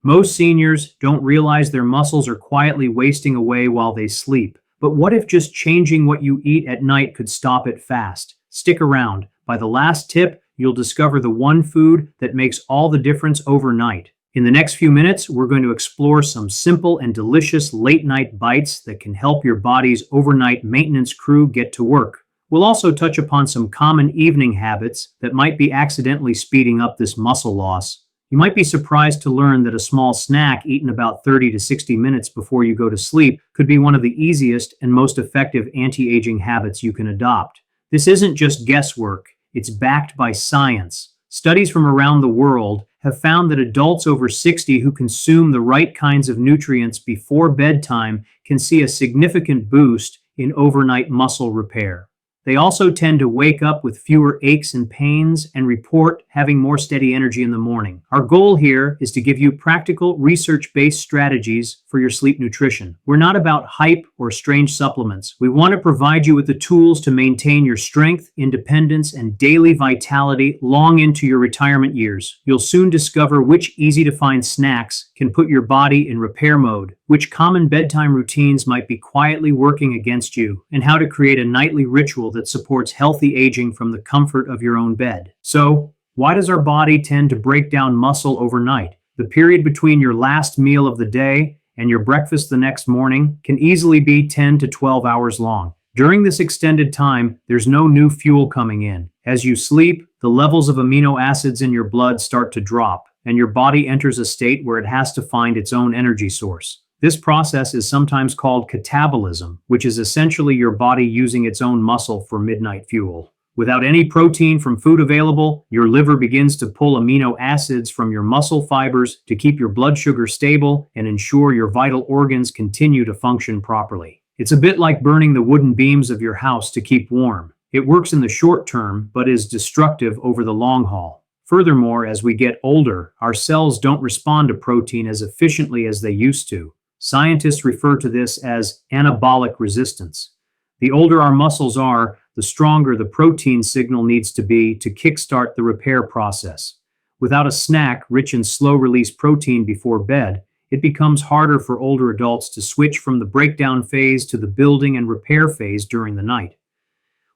Most seniors don't realize their muscles are quietly wasting away while they sleep. But what if just changing what you eat at night could stop it fast? Stick around. By the last tip, you'll discover the one food that makes all the difference overnight. In the next few minutes, we're going to explore some simple and delicious late night bites that can help your body's overnight maintenance crew get to work. We'll also touch upon some common evening habits that might be accidentally speeding up this muscle loss. You might be surprised to learn that a small snack eaten about 30 to 60 minutes before you go to sleep could be one of the easiest and most effective anti-aging habits you can adopt. This isn't just guesswork, it's backed by science. Studies from around the world have found that adults over 60 who consume the right kinds of nutrients before bedtime can see a significant boost in overnight muscle repair. They also tend to wake up with fewer aches and pains and report having more steady energy in the morning. Our goal here is to give you practical, research-based strategies for your sleep nutrition. We're not about hype or strange supplements. We want to provide you with the tools to maintain your strength, independence, and daily vitality long into your retirement years. You'll soon discover which easy-to-find snacks can put your body in repair mode, which common bedtime routines might be quietly working against you, and how to create a nightly ritual that supports healthy aging from the comfort of your own bed. So, why does our body tend to break down muscle overnight? The period between your last meal of the day and your breakfast the next morning can easily be 10 to 12 hours long. During this extended time, there's no new fuel coming in. As you sleep, the levels of amino acids in your blood start to drop, and your body enters a state where it has to find its own energy source. This process is sometimes called catabolism, which is essentially your body using its own muscle for midnight fuel. Without any protein from food available, your liver begins to pull amino acids from your muscle fibers to keep your blood sugar stable and ensure your vital organs continue to function properly. It's a bit like burning the wooden beams of your house to keep warm. It works in the short term, but is destructive over the long haul. Furthermore, as we get older, our cells don't respond to protein as efficiently as they used to. Scientists refer to this as anabolic resistance. The older our muscles are, the stronger the protein signal needs to be to kickstart the repair process. Without a snack rich in slow-release protein before bed, it becomes harder for older adults to switch from the breakdown phase to the building and repair phase during the night.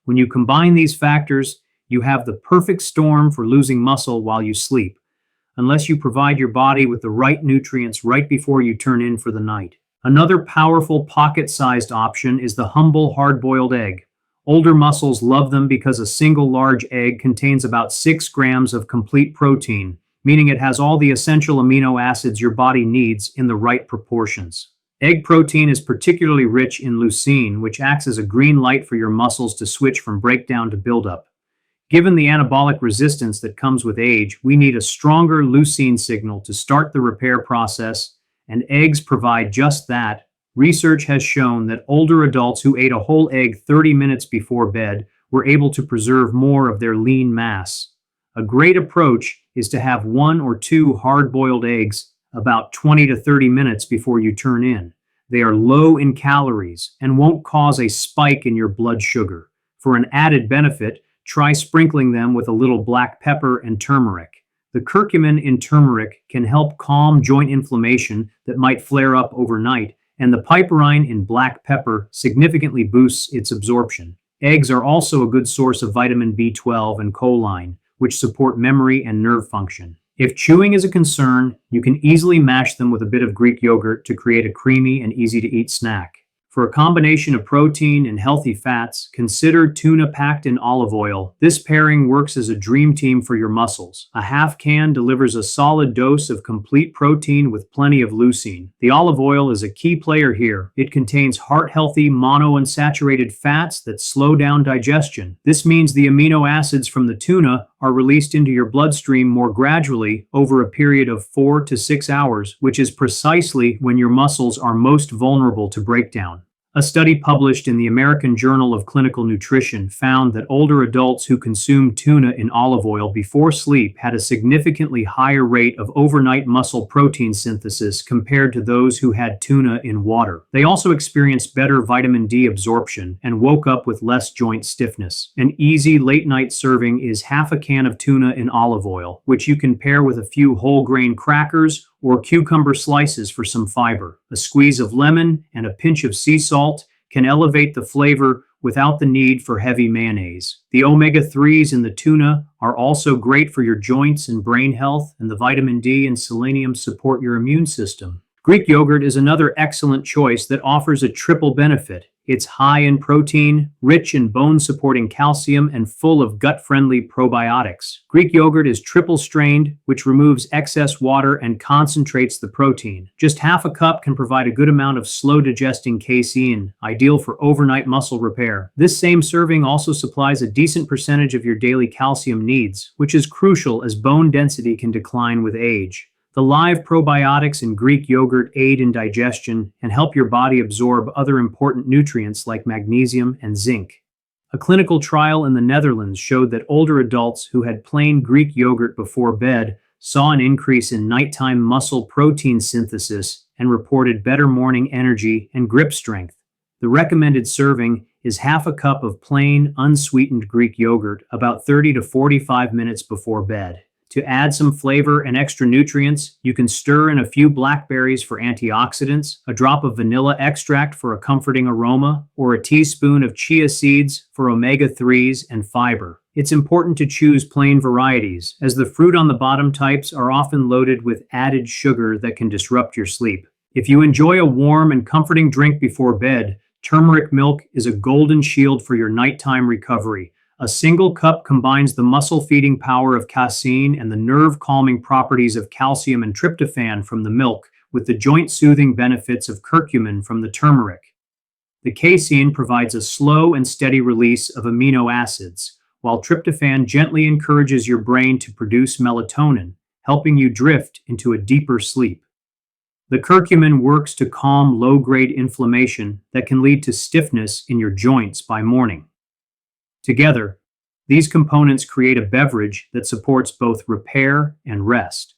When you combine these factors, you have the perfect storm for losing muscle while you sleep, unless you provide your body with the right nutrients right before you turn in for the night. Another powerful pocket-sized option is the humble hard-boiled egg. Older muscles love them because a single large egg contains about 6 grams of complete protein, meaning it has all the essential amino acids your body needs in the right proportions. Egg protein is particularly rich in leucine, which acts as a green light for your muscles to switch from breakdown to buildup. Given the anabolic resistance that comes with age, we need a stronger leucine signal to start the repair process, and eggs provide just that. Research has shown that older adults who ate a whole egg 30 minutes before bed were able to preserve more of their lean mass. A great approach is to have 1 or 2 hard-boiled eggs about 20 to 30 minutes before you turn in. They are low in calories and won't cause a spike in your blood sugar. For an added benefit, try sprinkling them with a little black pepper and turmeric. The curcumin in turmeric can help calm joint inflammation that might flare up overnight, and the piperine in black pepper significantly boosts its absorption. Eggs are also a good source of vitamin B12 and choline, which support memory and nerve function. If chewing is a concern, you can easily mash them with a bit of Greek yogurt to create a creamy and easy-to-eat snack. For a combination of protein and healthy fats, consider tuna packed in olive oil. This pairing works as a dream team for your muscles. A half can delivers a solid dose of complete protein with plenty of leucine. The olive oil is a key player here. It contains heart-healthy monounsaturated fats that slow down digestion. This means the amino acids from the tuna are released into your bloodstream more gradually over a period of 4 to 6 hours, which is precisely when your muscles are most vulnerable to breakdown. A study published in the American Journal of Clinical Nutrition found that older adults who consumed tuna in olive oil before sleep had a significantly higher rate of overnight muscle protein synthesis compared to those who had tuna in water. They also experienced better vitamin D absorption and woke up with less joint stiffness. An easy late-night serving is half a can of tuna in olive oil, which you can pair with a few whole grain crackers or cucumber slices for some fiber. A squeeze of lemon and a pinch of sea salt can elevate the flavor without the need for heavy mayonnaise. The omega-3s in the tuna are also great for your joints and brain health, and the vitamin D and selenium support your immune system. Greek yogurt is another excellent choice that offers a triple benefit. It's high in protein, rich in bone-supporting calcium, and full of gut-friendly probiotics. Greek yogurt is triple strained, which removes excess water and concentrates the protein. Just half a cup can provide a good amount of slow-digesting casein, ideal for overnight muscle repair. This same serving also supplies a decent percentage of your daily calcium needs, which is crucial as bone density can decline with age. The live probiotics in Greek yogurt aid in digestion and help your body absorb other important nutrients like magnesium and zinc. A clinical trial in the Netherlands showed that older adults who had plain Greek yogurt before bed saw an increase in nighttime muscle protein synthesis and reported better morning energy and grip strength. The recommended serving is half a cup of plain, unsweetened Greek yogurt about 30 to 45 minutes before bed. To add some flavor and extra nutrients, you can stir in a few blackberries for antioxidants, a drop of vanilla extract for a comforting aroma, or a teaspoon of chia seeds for omega-3s and fiber. It's important to choose plain varieties, as the fruit on the bottom types are often loaded with added sugar that can disrupt your sleep. If you enjoy a warm and comforting drink before bed, turmeric milk is a golden shield for your nighttime recovery. A single cup combines the muscle-feeding power of casein and the nerve-calming properties of calcium and tryptophan from the milk, with the joint-soothing benefits of curcumin from the turmeric. The casein provides a slow and steady release of amino acids, while tryptophan gently encourages your brain to produce melatonin, helping you drift into a deeper sleep. The curcumin works to calm low-grade inflammation that can lead to stiffness in your joints by morning. Together, these components create a beverage that supports both repair and rest.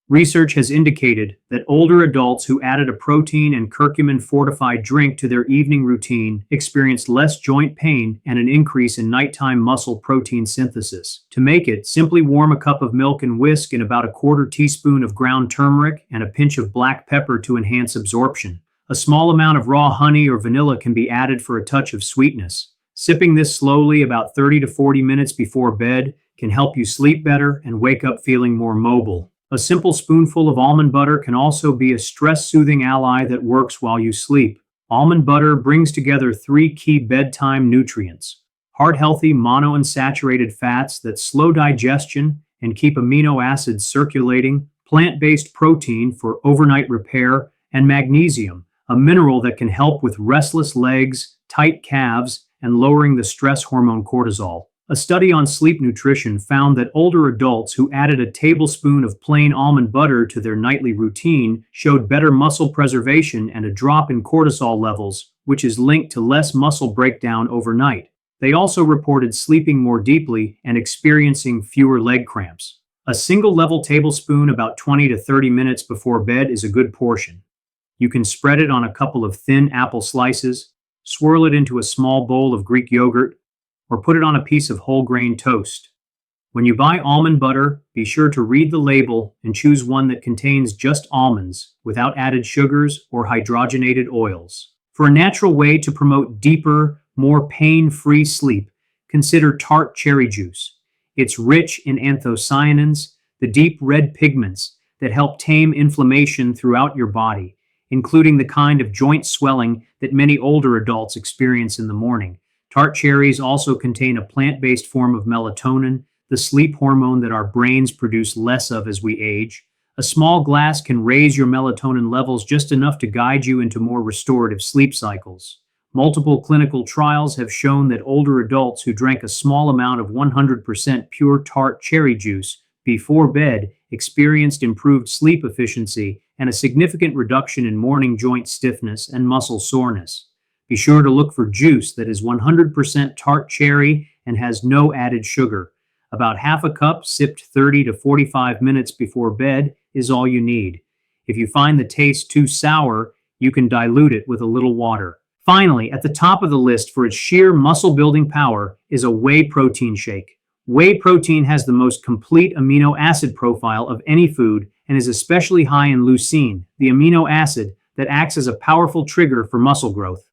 Research has indicated that older adults who added a protein and curcumin-fortified drink to their evening routine experienced less joint pain and an increase in nighttime muscle protein synthesis. To make it, simply warm a cup of milk and whisk in about a quarter teaspoon of ground turmeric and a pinch of black pepper to enhance absorption. A small amount of raw honey or vanilla can be added for a touch of sweetness. Sipping this slowly about 30 to 40 minutes before bed can help you sleep better and wake up feeling more mobile. A simple spoonful of almond butter can also be a stress-soothing ally that works while you sleep. Almond butter brings together three key bedtime nutrients: heart-healthy monounsaturated fats that slow digestion and keep amino acids circulating, plant-based protein for overnight repair, and magnesium, a mineral that can help with restless legs, tight calves, and lowering the stress hormone cortisol. A study on sleep nutrition found that older adults who added a tablespoon of plain almond butter to their nightly routine showed better muscle preservation and a drop in cortisol levels, which is linked to less muscle breakdown overnight. They also reported sleeping more deeply and experiencing fewer leg cramps. A single level tablespoon about 20 to 30 minutes before bed is a good portion. You can spread it on a couple of thin apple slices, swirl it into a small bowl of Greek yogurt, or put it on a piece of whole grain toast. When you buy almond butter, be sure to read the label and choose one that contains just almonds without added sugars or hydrogenated oils. For a natural way to promote deeper, more pain-free sleep, consider tart cherry juice. It's rich in anthocyanins, the deep red pigments that help tame inflammation throughout your body, including the kind of joint swelling that many older adults experience in the morning. Tart cherries also contain a plant-based form of melatonin, the sleep hormone that our brains produce less of as we age. A small glass can raise your melatonin levels just enough to guide you into more restorative sleep cycles. Multiple clinical trials have shown that older adults who drank a small amount of 100% pure tart cherry juice before bed experienced improved sleep efficiency and a significant reduction in morning joint stiffness and muscle soreness. Be sure to look for juice that is 100% tart cherry and has no added sugar. About half a cup sipped 30 to 45 minutes before bed is all you need. If you find the taste too sour, you can dilute it with a little water. Finally, at the top of the list for its sheer muscle-building power is a whey protein shake. Whey protein has the most complete amino acid profile of any food and is especially high in leucine, the amino acid that acts as a powerful trigger for muscle growth.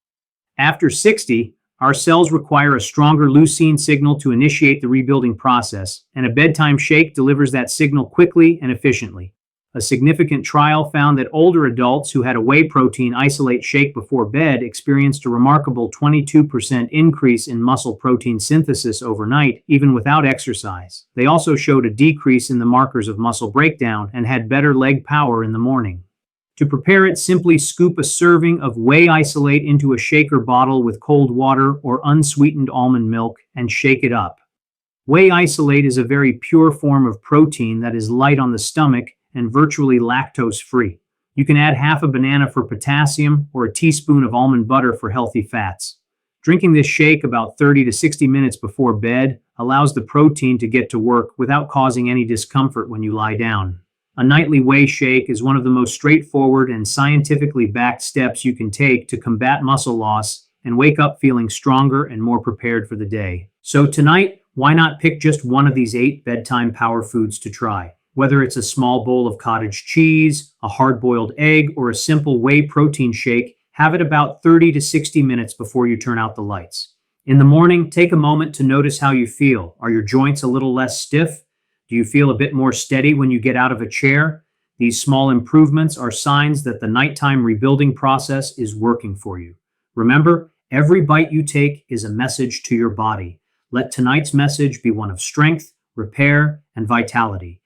After 60, our cells require a stronger leucine signal to initiate the rebuilding process, and a bedtime shake delivers that signal quickly and efficiently. A significant trial found that older adults who had a whey protein isolate shake before bed experienced a remarkable 22% increase in muscle protein synthesis overnight, even without exercise. They also showed a decrease in the markers of muscle breakdown and had better leg power in the morning. To prepare it, simply scoop a serving of whey isolate into a shaker bottle with cold water or unsweetened almond milk and shake it up. Whey isolate is a very pure form of protein that is light on the stomach and virtually lactose-free. You can add half a banana for potassium or a teaspoon of almond butter for healthy fats. Drinking this shake about 30 to 60 minutes before bed allows the protein to get to work without causing any discomfort when you lie down. A nightly whey shake is one of the most straightforward and scientifically backed steps you can take to combat muscle loss and wake up feeling stronger and more prepared for the day. So tonight, why not pick just one of these 8 bedtime power foods to try? Whether it's a small bowl of cottage cheese, a hard-boiled egg, or a simple whey protein shake, have it about 30 to 60 minutes before you turn out the lights. In the morning, take a moment to notice how you feel. Are your joints a little less stiff? Do you feel a bit more steady when you get out of a chair? These small improvements are signs that the nighttime rebuilding process is working for you. Remember, every bite you take is a message to your body. Let tonight's message be one of strength, repair, and vitality.